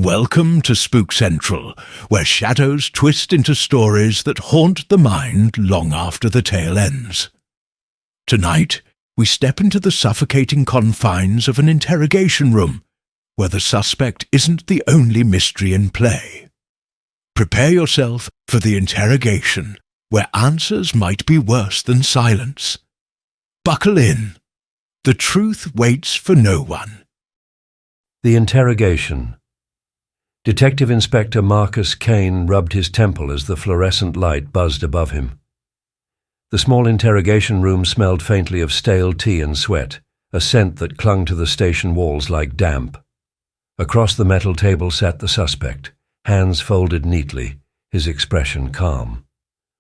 Welcome to SpookCentral, where shadows twist into stories that haunt the mind long after the tale ends. Tonight, we step into the suffocating confines of an interrogation room, where the suspect isn't the only mystery in play. Prepare yourself for the interrogation, where answers might be worse than silence. Buckle in. The truth waits for no one. The Interrogation. Detective Inspector Marcus Kane rubbed his temple as the fluorescent light buzzed above him. The small interrogation room smelled faintly of stale tea and sweat, a scent that clung to the station walls like damp. Across the metal table sat the suspect, hands folded neatly, his expression calm.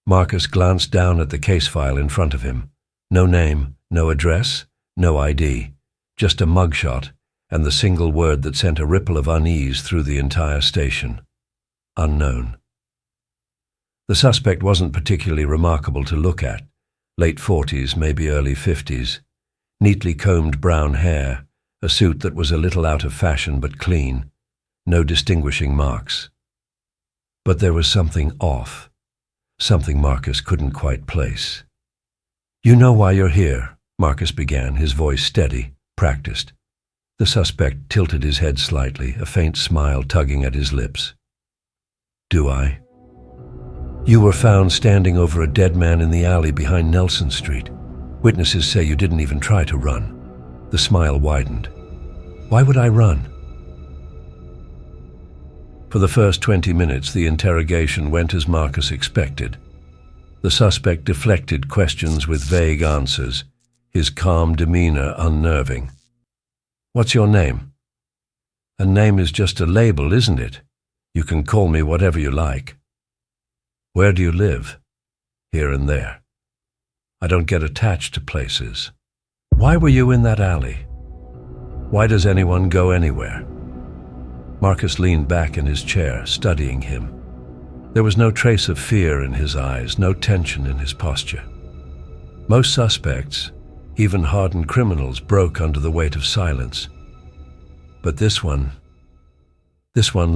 Marcus glanced down at the case file in front of him. No name, no address, no ID, just a mugshot, and the single word that sent a ripple of unease through the entire station. Unknown. The suspect wasn't particularly remarkable to look at. Late 40s, maybe early 50s. Neatly combed brown hair, a suit that was a little out of fashion but clean. No distinguishing marks. But there was something off. Something Marcus couldn't quite place. "You know why you're here," Marcus began, his voice steady, practiced. The suspect tilted his head slightly, a faint smile tugging at his lips. "Do I? You were found standing over a dead man in the alley behind Nelson Street. Witnesses say you didn't even try to run." The smile widened. "Why would I run?" For the first 20 minutes, the interrogation went as Marcus expected. The suspect deflected questions with vague answers, his calm demeanor unnerving. "What's your name?" "A name is just a label, isn't it? You can call me whatever you like." "Where do you live?" "Here and there." "I don't get attached to places." "Why were you in that alley?" "Why does anyone go anywhere?" Marcus leaned back in his chair, studying him. There was no trace of fear in his eyes, no tension in his posture. Most suspects, even hardened criminals, broke under the weight of silence. But this one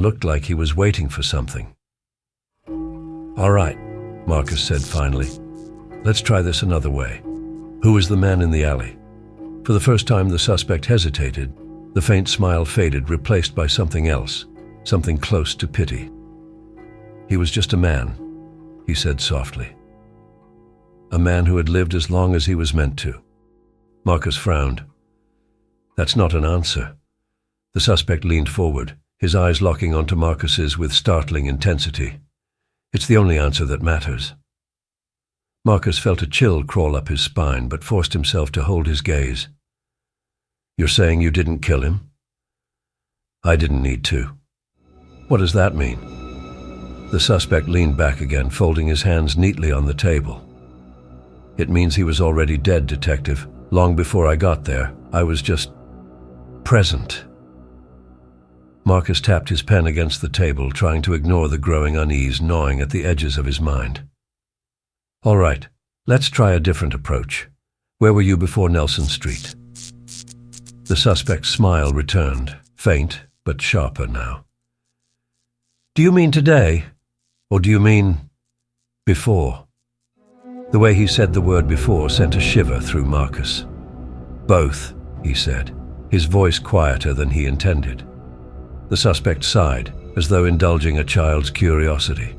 looked like he was waiting for something. "All right," Marcus said finally. "Let's try this another way. Who was the man in the alley?" For the first time, the suspect hesitated. The faint smile faded, replaced by something else, something close to pity. "He was just a man," he said softly. "A man who had lived as long as he was meant to." Marcus frowned. "That's not an answer." The suspect leaned forward, his eyes locking onto Marcus's with startling intensity. "It's the only answer that matters." Marcus felt a chill crawl up his spine, but forced himself to hold his gaze. "You're saying you didn't kill him?" "I didn't need to." "What does that mean?" The suspect leaned back again, folding his hands neatly on the table. "It means he was already dead, Detective. Long before I got there, I was just present." Marcus tapped his pen against the table, trying to ignore the growing unease gnawing at the edges of his mind. "All right, let's try a different approach. Where were you before Nelson Street?" The suspect's smile returned, faint but sharper now. "Do you mean today, or do you mean before?" The way he said the word before sent a shiver through Marcus. "Both," he said, his voice quieter than he intended. The suspect sighed, as though indulging a child's curiosity.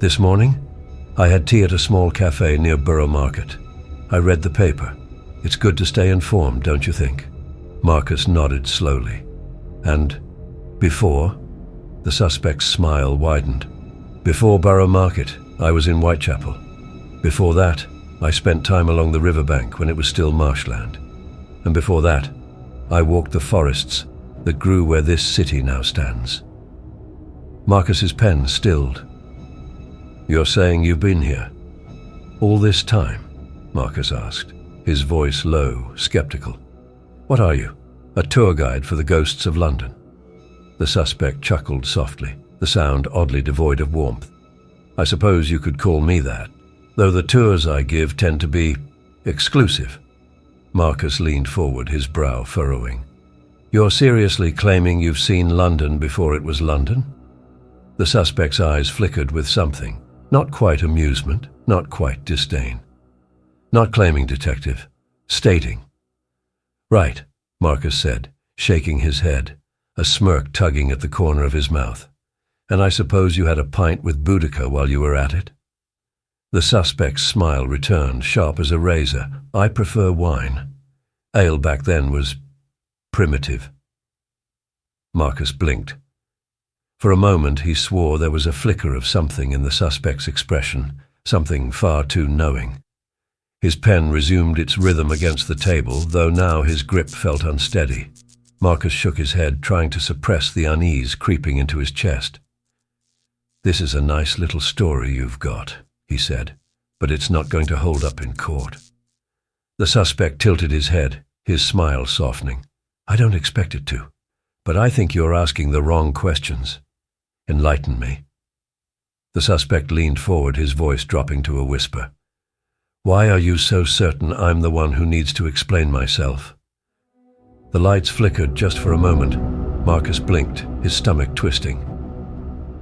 "This morning, I had tea at a small cafe near Borough Market. I read the paper. It's good to stay informed, don't you think?" Marcus nodded slowly. "And before?" The suspect's smile widened. "Before Borough Market, I was in Whitechapel. Before that, I spent time along the riverbank when it was still marshland. And before that, I walked the forests that grew where this city now stands." Marcus's pen stilled. "You're saying you've been here all this time?" Marcus asked, his voice low, skeptical. "What are you, a tour guide for the ghosts of London?" The suspect chuckled softly, the sound oddly devoid of warmth. "I suppose you could call me that, though the tours I give tend to be exclusive." Marcus leaned forward, his brow furrowing. You're seriously claiming you've seen London before it was London? The suspect's eyes flickered with something. Not quite amusement, not quite disdain. Not claiming, detective. Stating. Right, Marcus said, shaking his head, a smirk tugging at the corner of his mouth. And I suppose you had a pint with Boudica while you were at it? The suspect's smile returned, sharp as a razor. I prefer wine. Ale back then was primitive. Marcus blinked. For a moment he swore there was a flicker of something in the suspect's expression, something far too knowing. His pen resumed its rhythm against the table, though now his grip felt unsteady. Marcus shook his head, trying to suppress the unease creeping into his chest. "This is a nice little story you've got," he said, "but it's not going to hold up in court." The suspect tilted his head, his smile softening. "I don't expect it to, but I think you're asking the wrong questions. Enlighten me." The suspect leaned forward, his voice dropping to a whisper. "Why are you so certain I'm the one who needs to explain myself?" The lights flickered just for a moment. Marcus blinked, his stomach twisting.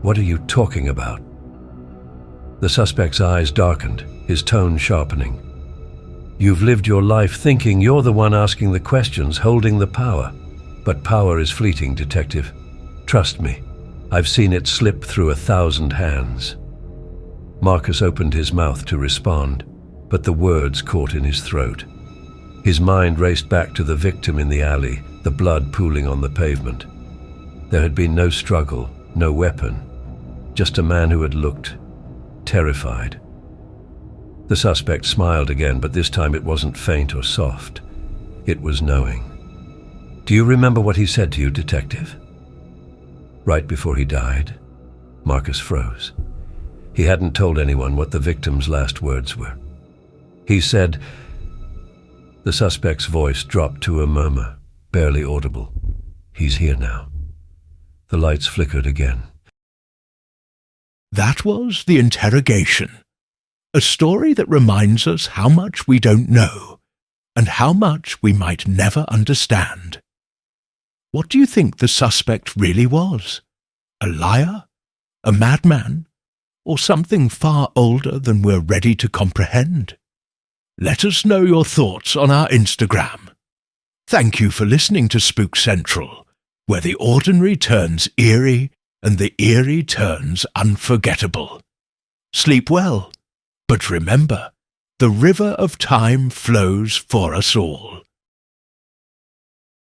"What are you talking about?" The suspect's eyes darkened, his tone sharpening. "You've lived your life thinking you're the one asking the questions, holding the power. But power is fleeting, detective. Trust me, I've seen it slip through 1,000 hands." Marcus opened his mouth to respond, but the words caught in his throat. His mind raced back to the victim in the alley, the blood pooling on the pavement. There had been no struggle, no weapon, just a man who had looked terrified. The suspect smiled again, but this time it wasn't faint or soft. It was knowing. "Do you remember what he said to you, detective?" Right before he died, Marcus froze. He hadn't told anyone what the victim's last words were. He said... The suspect's voice dropped to a murmur, barely audible. "He's here now." The lights flickered again. That was The Interrogation, a story that reminds us how much we don't know and how much we might never understand. What do you think the suspect really was? A liar? A madman? Or something far older than we're ready to comprehend? Let us know your thoughts on our Instagram. Thank you for listening to Spook Central, where the ordinary turns eerie and the eerie turns unforgettable. Sleep well, but remember, the river of time flows for us all.